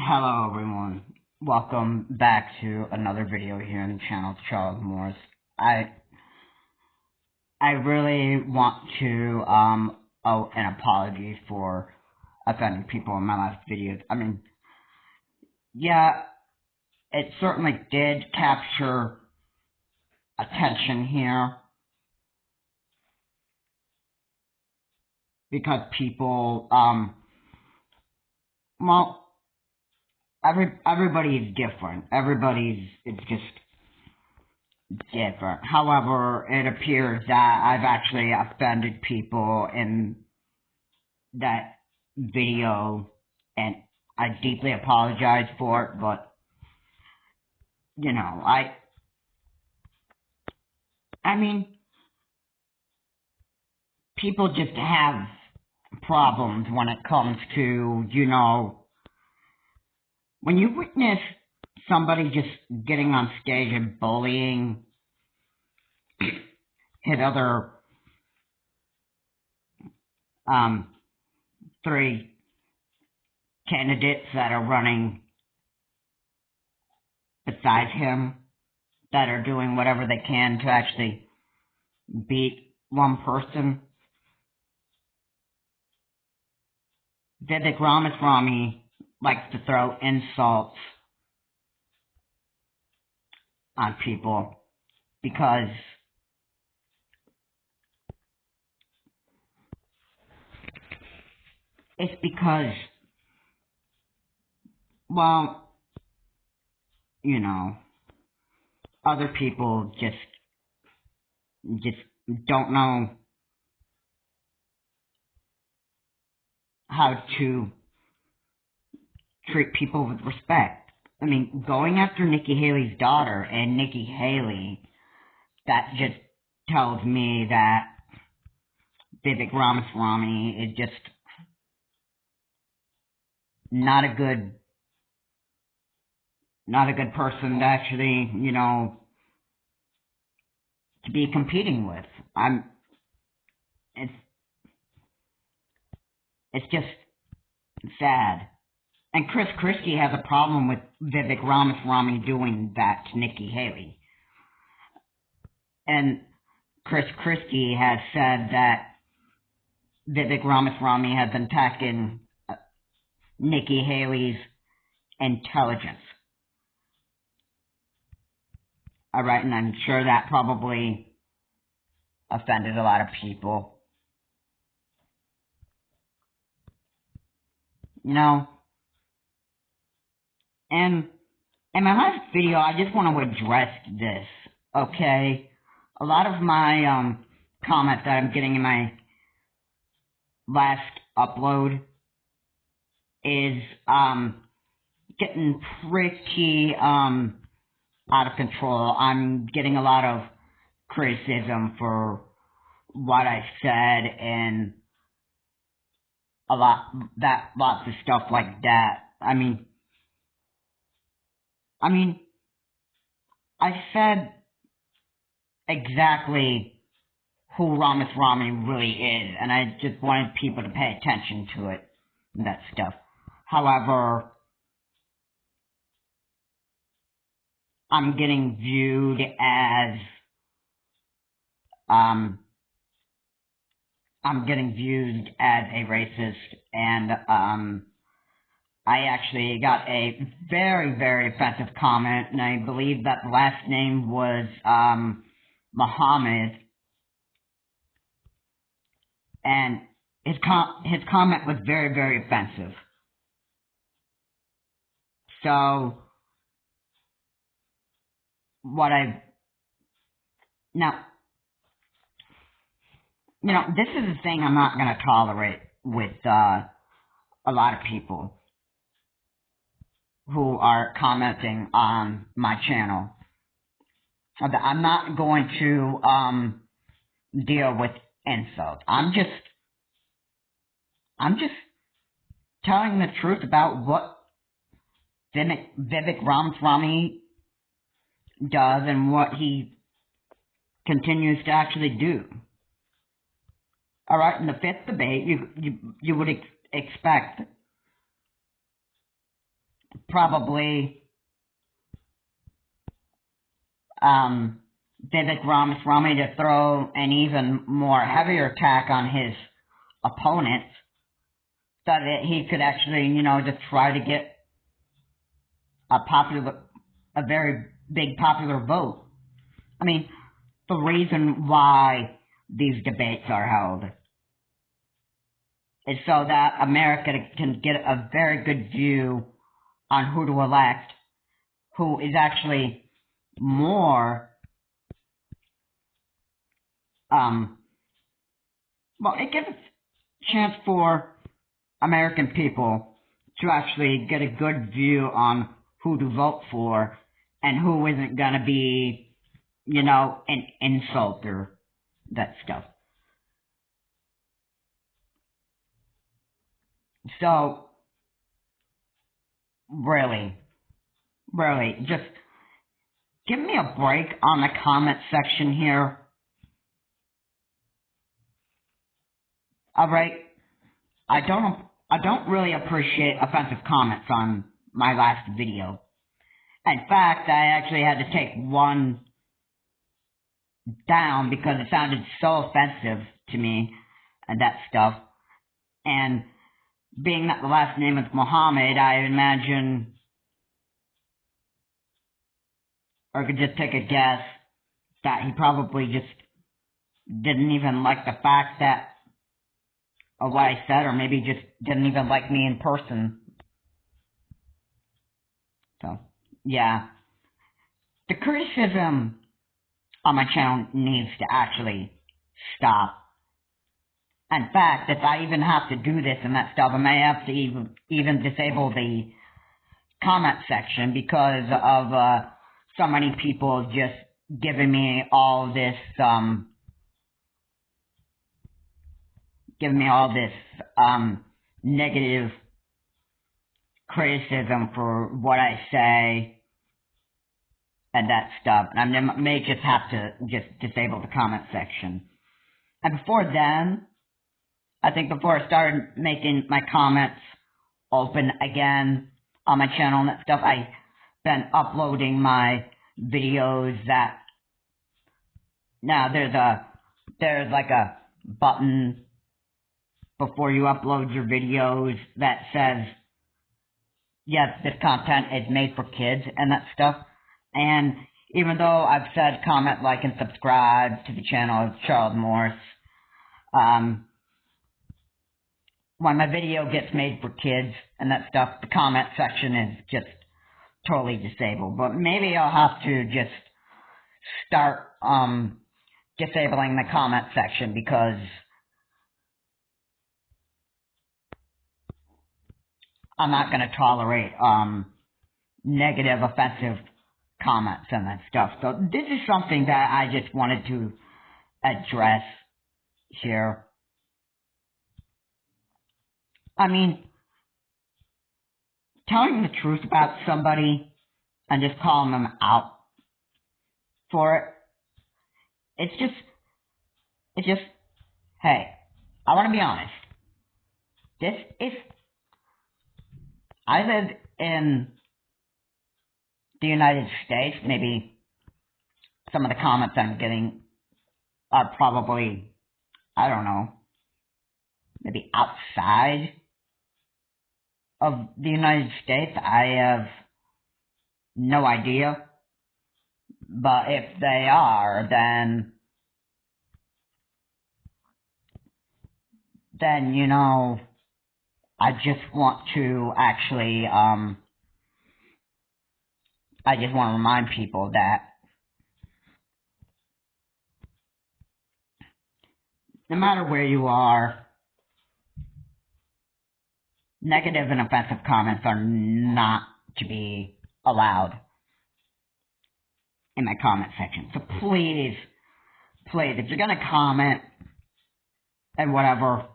Hello everyone, welcome back to another video here on the channel, Charles Morris. I really want to owe an apology for offending people in my last videos. I mean, yeah, it certainly did capture attention here because people, well, everybody is different. It's just different. However, it appears that I've actually offended people in that video, and I deeply apologize for it, but, you know, I mean, people just have problems when it comes to, you know, when you witness somebody just getting on stage and bullying his other three candidates that are running besides him, that are doing whatever they can to actually beat one person. Vivek Ramaswamy likes to throw insults on people because well, you know, other people just don't know how to treat people with respect. I mean, going after Nikki Haley's daughter and Nikki Haley, that just tells me that Vivek Ramaswamy is just not a good person to actually, you know, to be competing with. It's just sad. And Chris Christie has a problem with Vivek Ramaswamy doing that to Nikki Haley. And Chris Christie has said that Vivek Ramaswamy has been attacking Nikki Haley's intelligence. Alright, and I'm sure that probably offended a lot of people. You know, and in my last video, I just want to address this, okay? A lot of my comments that I'm getting in my last upload is getting pretty out of control. I'm getting a lot of criticism for what I said and lots of stuff like that. I mean, I said exactly who Ramaswamy really is, and I just wanted people to pay attention to it and that stuff. However, I'm getting viewed as a racist, and I actually got a very, very offensive comment, and I believe that the last name was Muhammad, and his comment was very, very offensive. So now, you know, this is the thing I'm not going to tolerate with a lot of people who are commenting on my channel. I'm not going to deal with insults. I'm just telling the truth about what Vivek Ramaswamy does and what he continues to actually do. Alright, in the fifth debate, you would expect probably Vivek Ramaswamy to throw an even more heavier attack on his opponent so that he could actually, just try to get a very big popular vote. I mean, the reason why these debates are held is so that America can get a very good view on who to elect, who is actually more, it gives a chance for American people to actually get a good view on who to vote for and who isn't going to be, an insult or that stuff. So, really, just give me a break on the comment section here. Alright? I don't really appreciate offensive comments on my last video. In fact, I actually had to take one down because it sounded so offensive to me and that stuff. And being that the last name is Muhammad, I imagine, or could just take a guess, that he probably just didn't even like the fact that of what I said, or maybe just didn't even like me in person. So, yeah. The criticism on my channel needs to actually stop. In fact, if I even have to do this and that stuff, I may have to even disable the comment section because of so many people just giving me all this negative criticism for what I say and that stuff. And I may just have to just disable the comment section. And before then, I think before I started making my comments open again on my channel and that stuff, I've been uploading my videos that now there's like a button before you upload your videos that says, yes, this content is made for kids and that stuff. And even though I've said comment, like, and subscribe to the channel of Charles Morse, when my video gets made for kids and that stuff, the comment section is just totally disabled. But maybe I'll have to just start disabling the comment section because I'm not going to tolerate negative, offensive comments and that stuff. So this is something that I just wanted to address here. I mean, telling the truth about somebody and just calling them out for it, it's just, hey, I want to be honest. I live in the United States. Maybe some of the comments I'm getting are probably, I don't know, maybe outside of the United States. I have no idea. But if they are, then I just want to actually, I just want to remind people that no matter where you are, negative and offensive comments are not to be allowed in my comment section. So please, if you're going to comment and whatever,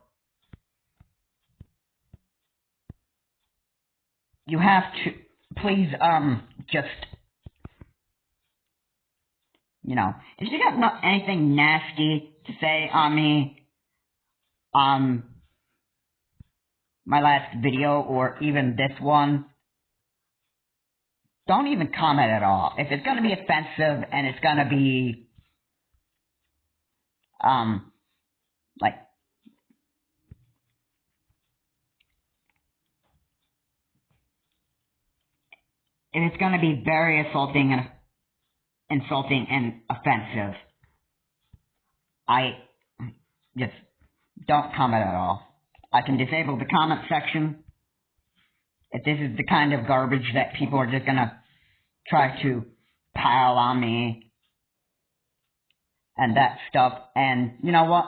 you have to, please, just, if you got anything nasty to say on me, my last video, or even this one, don't even comment at all. If it's going to be offensive and it's going to be, like, if it's going to be very insulting and offensive, I just don't comment at all. I can disable the comment section if this is the kind of garbage that people are just going to try to pile on me and that stuff. And you know what?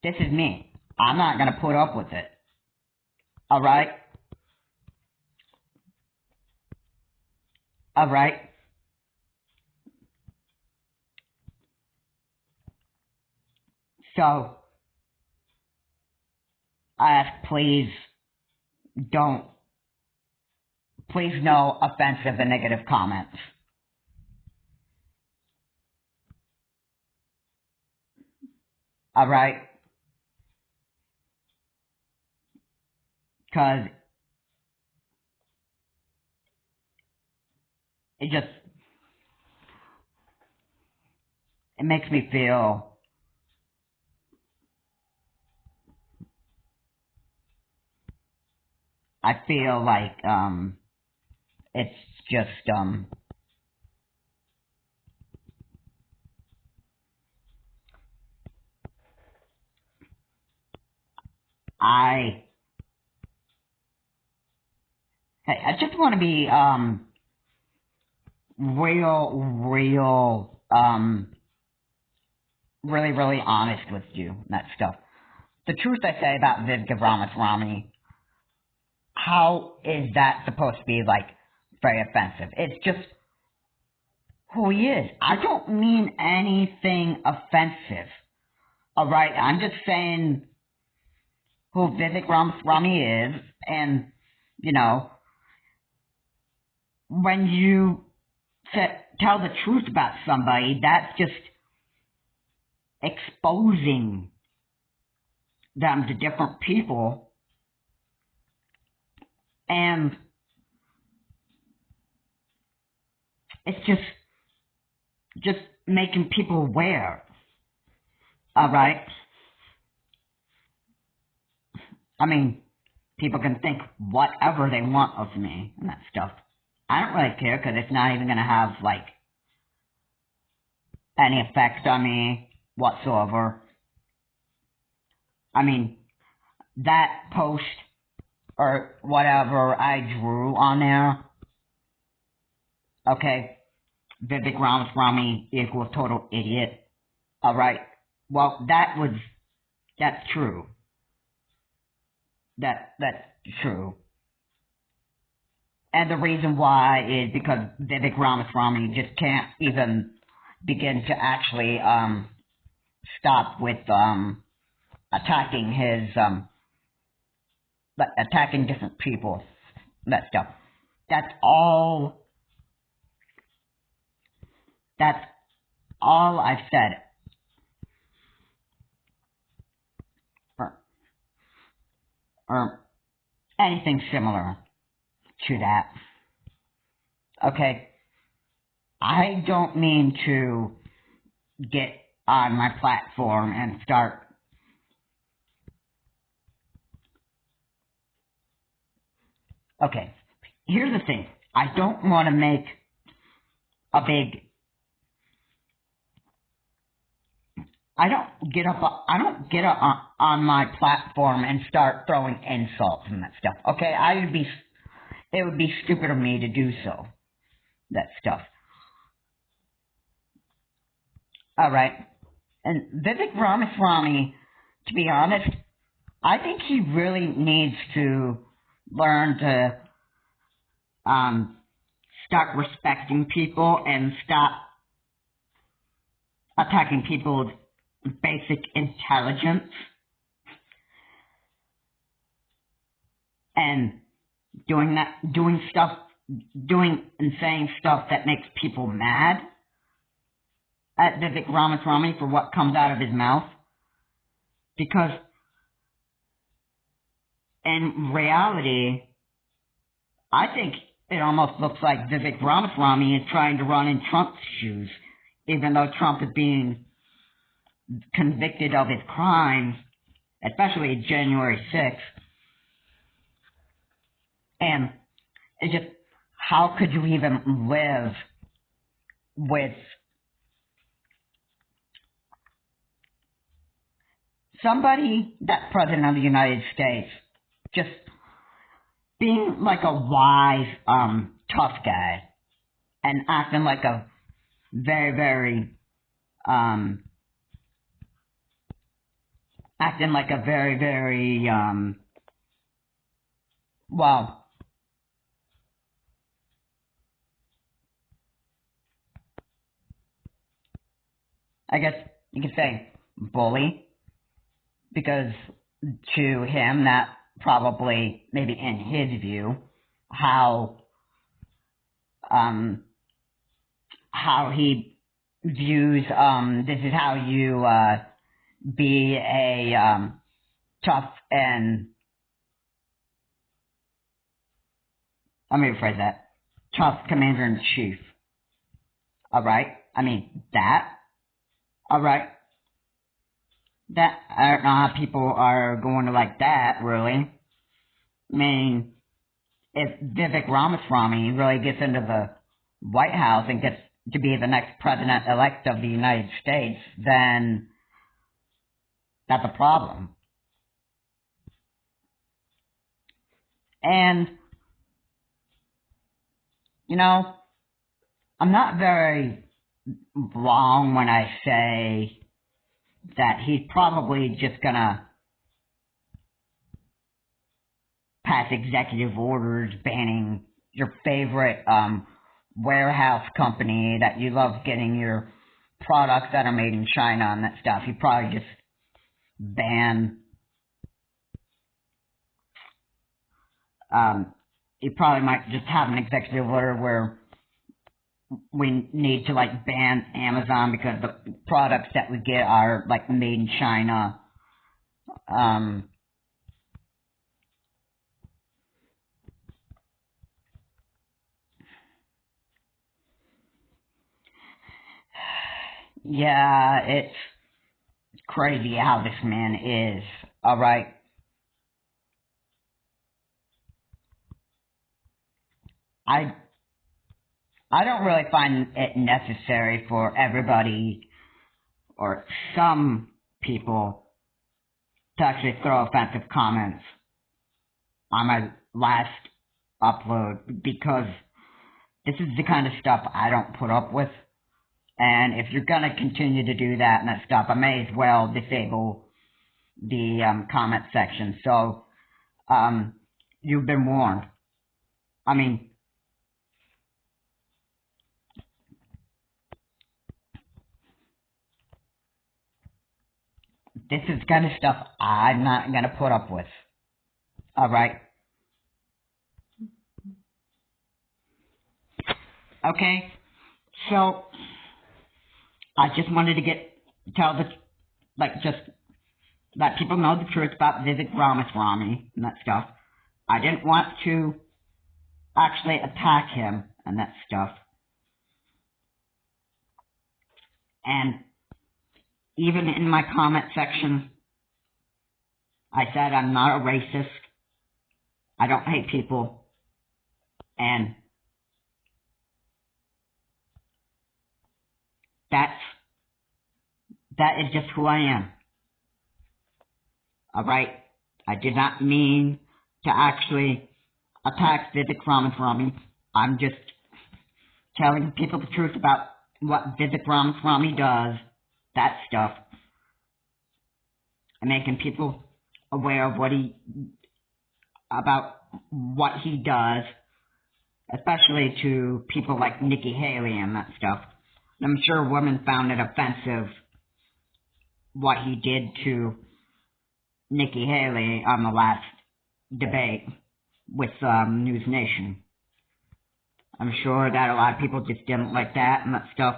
This is me. I'm not going to put up with it. Alright? Alright? So, I ask, please no offensive and negative comments. Alright? Because it makes me feel I feel like, it's just, I just want to be, really honest with you and that stuff. The truth I say about Vivek Ramaswamy, how is that supposed to be, like, very offensive? It's just who he is. I don't mean anything offensive. Alright, I'm just saying who Vivek Ramaswamy is, and, you know, when you tell the truth about somebody, that's just exposing them to different people, and it's just making people aware. Alright? I mean, people can think whatever they want of me and that stuff. I don't really care, because it's not even going to have, like, any effect on me whatsoever. I mean, that post or whatever I drew on there, okay, Vivek Ramaswamy equals total idiot. Alright, well, that's true. That's true. And the reason why is because Vivek Ramaswamy just can't even begin to actually, stop with, attacking attacking different people, that stuff. That's all I've said. Or anything similar to that. Okay? I don't mean to get on my platform and start okay, here's the thing. I don't want to make a big I don't get up on my platform and start throwing insults and that stuff. Okay, it would be stupid of me to do so. That stuff. Alright. And Vivek Ramaswamy, to be honest, I think he really needs to learn to start respecting people and stop attacking people's basic intelligence and doing and saying stuff that makes people mad at Vivek Ramaswamy for what comes out of his mouth, because in reality, I think it almost looks like Vivek Ramaswamy is trying to run in Trump's shoes, even though Trump is being convicted of his crimes, especially January 6th. And it's just, how could you even live with somebody that's president of the United States just being like a wise, tough guy and acting like a very, very, well, I guess you could say bully, because to him that probably, maybe in his view, how he views, this is how you, be a, tough and, let me rephrase that, tough commander-in-chief. Alright? I mean, that. Alright? That, I don't know how people are going to like that, really. I mean, if Vivek Ramaswamy really gets into the White House and gets to be the next president-elect of the United States, then that's a problem. And, you know, I'm not very wrong when I say that he's probably just gonna pass executive orders banning your favorite warehouse company that you love getting your products that are made in China and that stuff. He'd probably just ban, he probably might just have an executive order where we need to like ban Amazon because the products that we get are like made in China. Yeah, it's crazy how this man is. Alright. I don't really find it necessary for everybody or some people to actually throw offensive comments on my last upload, because this is the kind of stuff I don't put up with. And if you're gonna continue to do that and that stuff, I may as well disable the comment section. So, you've been warned. I mean, this is the kind of stuff I'm not gonna put up with. Alright? Okay? So, I just wanted to just let people know the truth about Vivek Ramaswamy and that stuff. I didn't want to actually attack him and that stuff. And even in my comment section, I said I'm not a racist. I don't hate people. And that is just who I am. Alright? I did not mean to actually attack Vivek Ramaswamy. I'm just telling people the truth about what Vivek Ramaswamy does, that stuff, and making people aware of what he does, especially to people like Nikki Haley and that stuff. I'm sure women found it offensive what he did to Nikki Haley on the last debate with Newsnation. I'm sure that a lot of people just didn't like that and that stuff.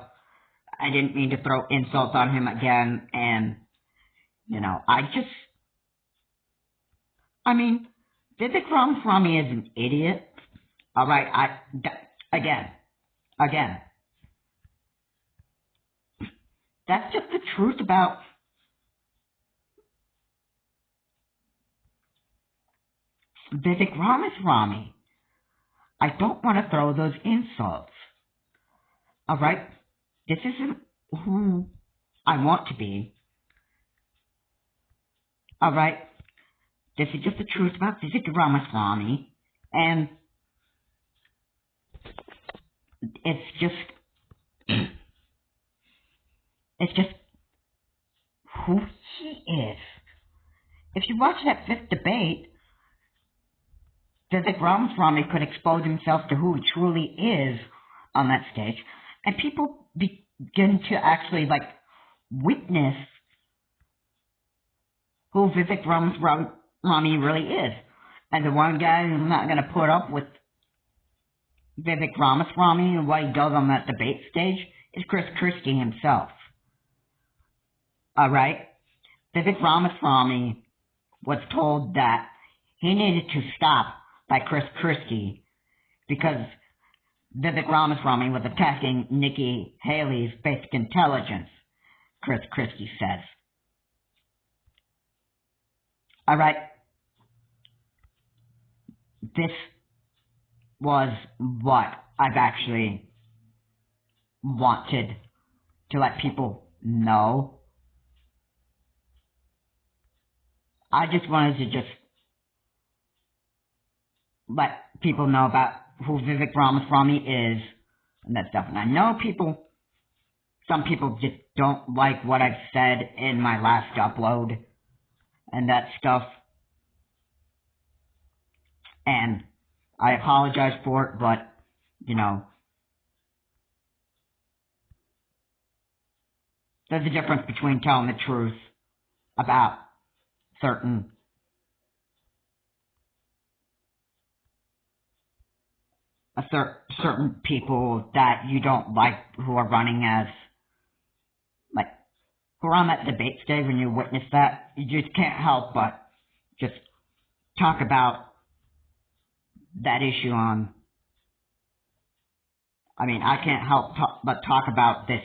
I didn't mean to throw insults on him again, and, you know, Vivek Ramaswamy is an idiot, Alright, again, that's just the truth about Vivek Ramaswamy. I don't want to throw those insults. Alright? This isn't who I want to be. Alright? This is just the truth about Vivek Ramaswamy. And it's just who he is. If you watch that fifth debate, Vivek Ramaswamy could expose himself to who he truly is on that stage, and people begin to actually, witness who Vivek Ramaswamy really is. And the one guy who's not going to put up with Vivek Ramaswamy and what he does on that debate stage is Chris Christie himself. Alright? Vivek Ramaswamy was told that he needed to stop by Chris Christie because Vivek Ramaswamy was attacking Nikki Haley's basic intelligence, Chris Christie says. Alright? This was what I've actually wanted to let people know. I just wanted to let people know about who Vivek Ramaswamy is and that stuff. And I know some people just don't like what I've said in my last upload and that stuff. And I apologize for it, but, there's a difference between telling the truth about certain people that you don't like who are running as, who are on that debate stage. When you witness that, you just can't help but just talk about that issue I can't help but talk about this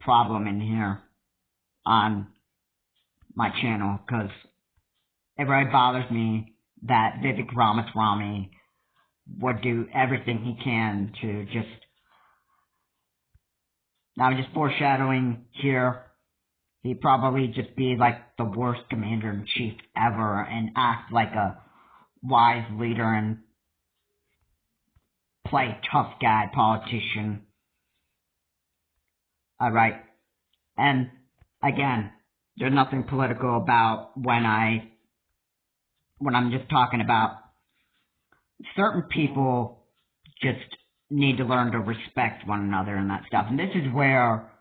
problem in here on my channel, because it really bothers me that Vivek Ramaswamy would do everything he can to now just foreshadowing here, he'd probably just be like the worst commander-in-chief ever and act like a wise leader and play tough guy politician. Alright. And again, there's nothing political about when I'm just talking about certain people just need to learn to respect one another and that stuff. And this is where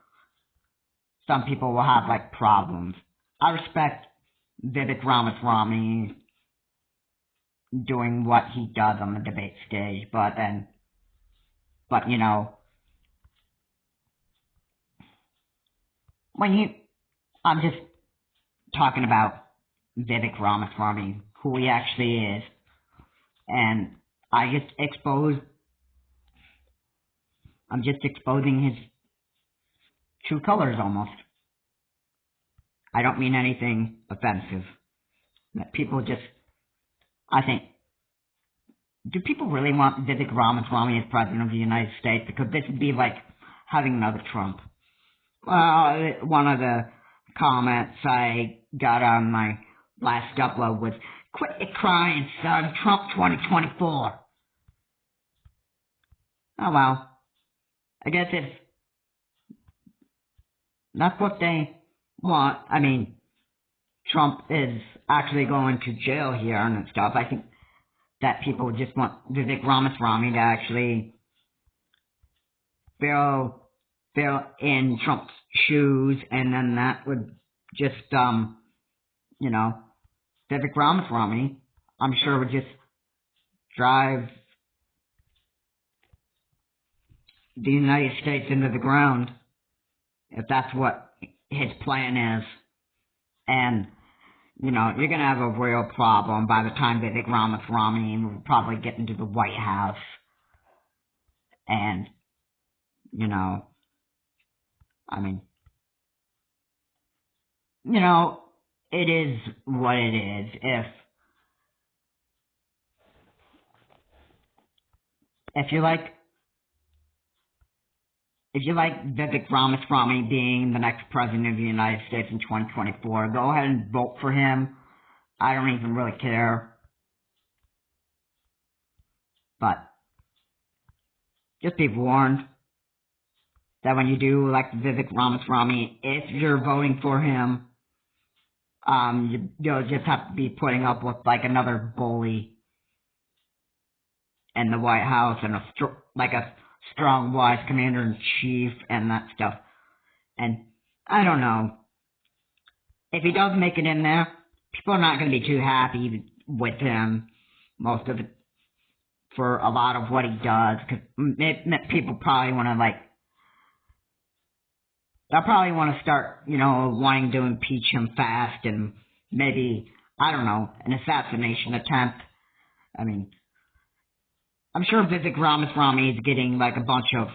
some people will have problems. I respect Vivek Ramaswamy doing what he does on the debate stage, but I'm just talking about Vivek Ramaswamy, who he actually is, and I'm just exposing his true colors almost. I don't mean anything offensive. That people I think, do people really want Vivek Ramaswamy as President of the United States? Because this would be like having another Trump. One of the comments I got on my last upload was, "Quit your crying, son, Trump 2024. Oh well, I guess if that's what they want. Trump is actually going to jail here and stuff. I think that people just want Vivek Ramaswamy to actually fill in Trump's shoes, and then that would just, Vivek Ramaswamy, I'm sure, would just drive the United States into the ground, if that's what his plan is. And you're going to have a real problem by the time Vivek Ramaswamy will probably get into the White House. And, I mean, it is what it is. If you like Vivek Ramaswamy being the next president of the United States in 2024, go ahead and vote for him. I don't even really care. But just be warned that when you do elect Vivek Ramaswamy, if you're voting for him, you'll just have to be putting up with like another bully in the White House and a strong, wise commander-in-chief and that stuff. And I don't know. If he does make it in there, people are not going to be too happy with him for a lot of what he does, because people probably want to they'll probably want to start, wanting to impeach him fast and maybe, I don't know, an assassination attempt. I mean, I'm sure Vivek Ramaswamy is getting a bunch of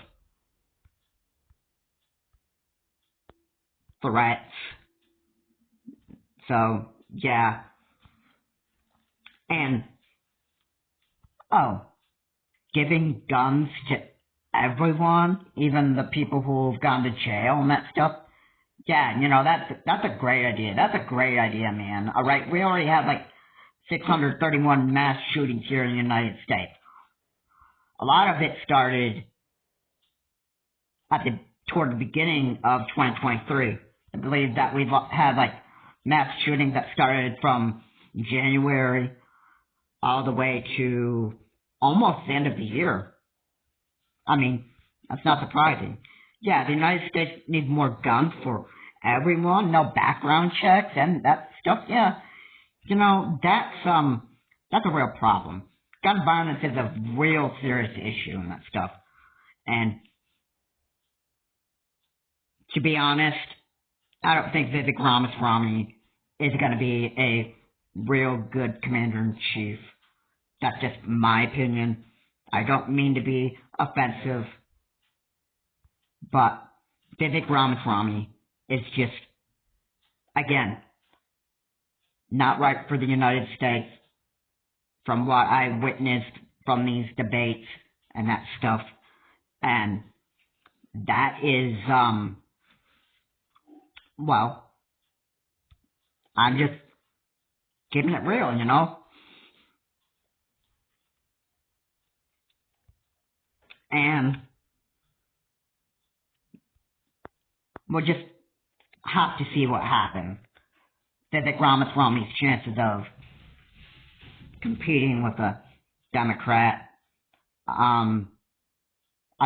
threats. So, yeah. And, giving guns to everyone, even the people who've gone to jail and that stuff. Yeah, that's a great idea. That's a great idea, man. All right, we already have 631 mass shootings here in the United States. A lot of it started toward the beginning of 2023. I believe that we've had mass shootings that started from January all the way to almost the end of the year. I mean, that's not surprising. Yeah, the United States needs more guns for everyone, no background checks and that stuff. Yeah, that's a real problem. Gun violence is a real serious issue and that stuff. And to be honest, I don't think Vivek Ramaswamy is going to be a real good commander-in-chief. That's just my opinion. I don't mean to be offensive, but Vivek Ramaswamy is just, again, not right for the United States from what I witnessed from these debates and that stuff. And that is, well, I'm just keeping it real, And we'll just have to see what happens. Vivek Ramaswamy's chances of competing with a Democrat, I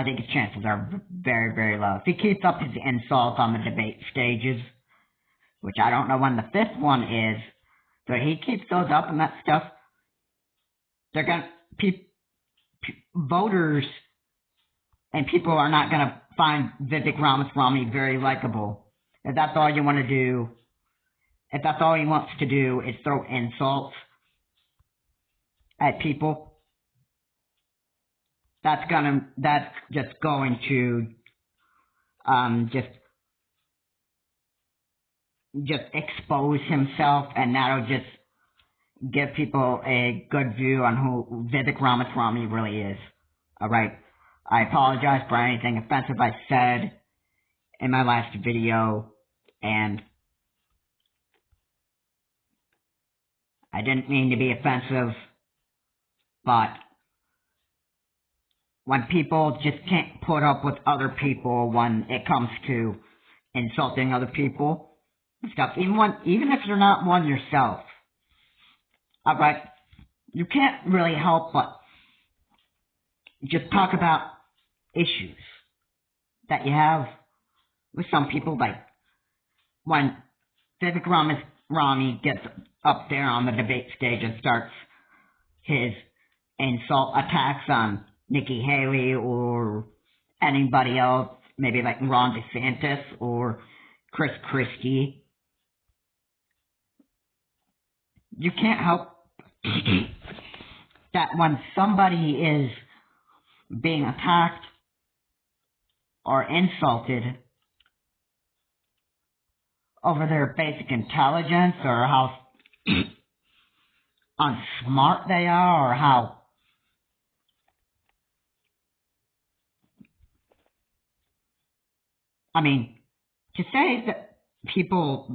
think his chances are very, very low. If he keeps up his insults on the debate stages, which I don't know when the fifth one is, but he keeps those up and that stuff, they're gonna voters and people are not gonna find Vivek Ramaswamy very likable. If that's all you want to do, if that's all he wants to do is throw insults at people, that's just going to just expose himself, and that'll just give people a good view on who Vivek Ramaswamy really is. All right. I apologize for anything offensive I said in my last video, and I didn't mean to be offensive, but when people just can't put up with other people when it comes to insulting other people and stuff, even if you're not one yourself, alright, you can't really help but just talk about issues that you have with some people, like when Vivek Ramaswamy gets up there on the debate stage and starts his insult attacks on Nikki Haley or anybody else, maybe like Ron DeSantis or Chris Christie. you can't help that when somebody is being attacked or insulted over their basic intelligence or how unsmart they are or how to say that people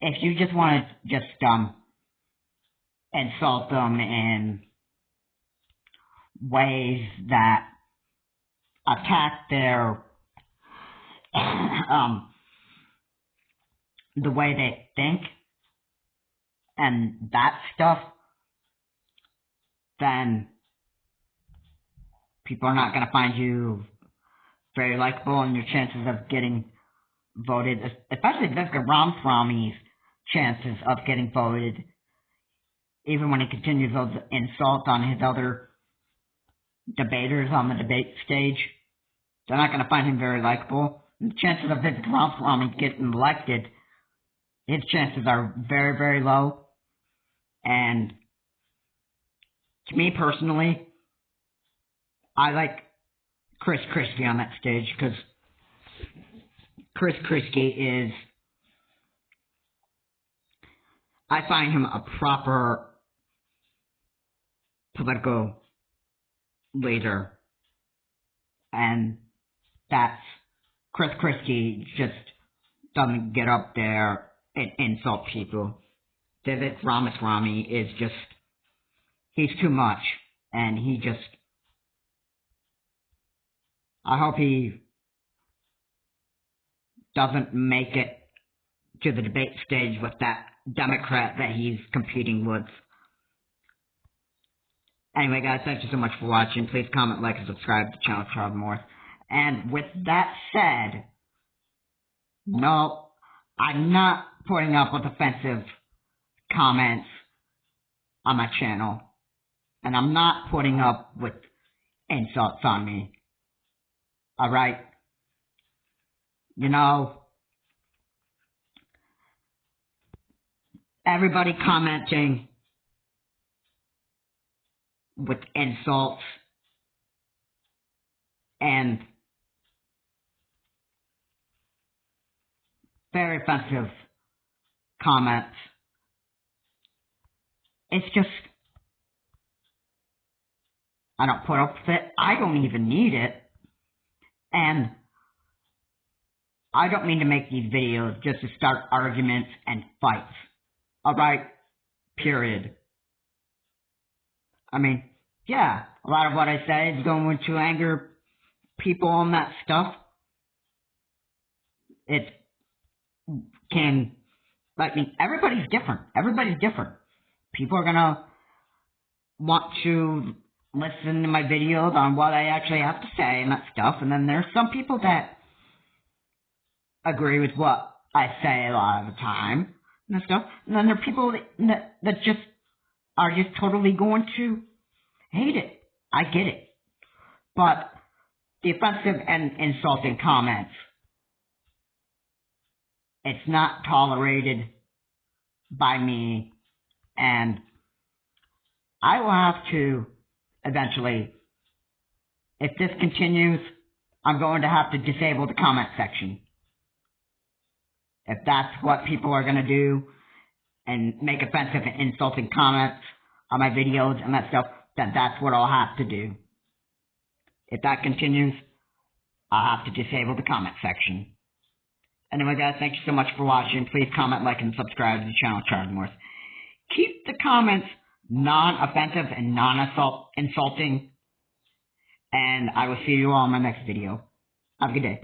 if you just want to just insult them in ways that attack their the way they think and that stuff, then people are not going to find you very likable, and your chances of getting voted, especially Vivek Ramaswamy's chances of getting voted, even when he continues those insults on his other debaters on the debate stage, they're not going to find him very likable. The chances of Vivek Ramaswamy getting elected, his chances are very, very low. And to me personally, I like Chris Christie on that stage because Chris Christie is, I find him a proper political leader, and that's Chris Christie just doesn't get up there and insult people. Vivek Ramaswamy is just, he's too much, and he just, I hope he doesn't make it to the debate stage with that Democrat that he's competing with. Anyway, guys, thank you so much for watching. Please comment, like, and subscribe to the channel for more. And with that said, no, I'm not putting up with offensive comments on my channel. And I'm not putting up with insults on me. Alright? You know, everybody commenting with insults and very offensive comments. It's just, I don't put up with it. I don't even need it. And I don't mean to make these videos just to start arguments and fights. Alright? Period. Yeah, a lot of what I say is going to anger people and that stuff. It can, everybody's different. Everybody's different. People are gonna want to listen to my videos on what I actually have to say and that stuff, and then there's some people that agree with what I say a lot of the time and that stuff, and then there are people that just are just totally going to hate it. I get it. But the offensive and insulting comments, it's not tolerated by me, and I will have to eventually, if this continues, I'm going to have to disable the comment section. If that's what people are going to do and make offensive and insulting comments on my videos and that stuff, then that's what I'll have to do. If that continues, I'll have to disable the comment section. Anyway, guys, thank you so much for watching. Please comment, like, and subscribe to the channel, Charlie. Keep the comments non-offensive and non-insulting, and I will see you all in my next video. Have a good day.